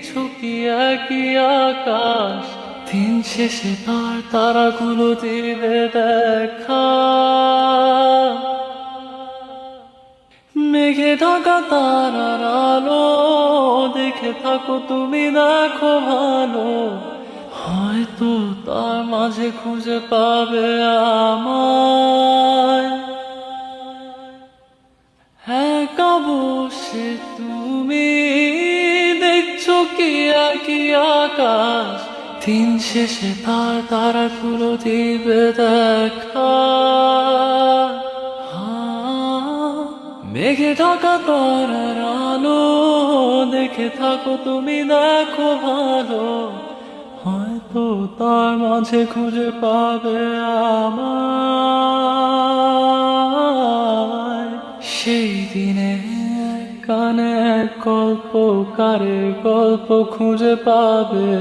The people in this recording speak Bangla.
দেখছো কি একই আকাশ, দিন শেষে তার তারাগুলো দিবে দেখা। মেঘে ঢাকা তারার আলো দেখে থাকো তুমি, দেখো ভালো, হয়তো তার মাঝে খুঁজে পাবে আমায়। একা বসে তুমি দেখছো কি একই আকাশ, দিন শেষে তার তারাগুলো দিবে দেখা। মেঘে ঢাকা তারার আলো দেখে থাকো তুমি, দেখো ভালো, হয়তো তার মাঝে খুঁজে পাবে আমায়। সেই দিনে কানে এক গল্পকারের গল্প খুঁজে পাবে।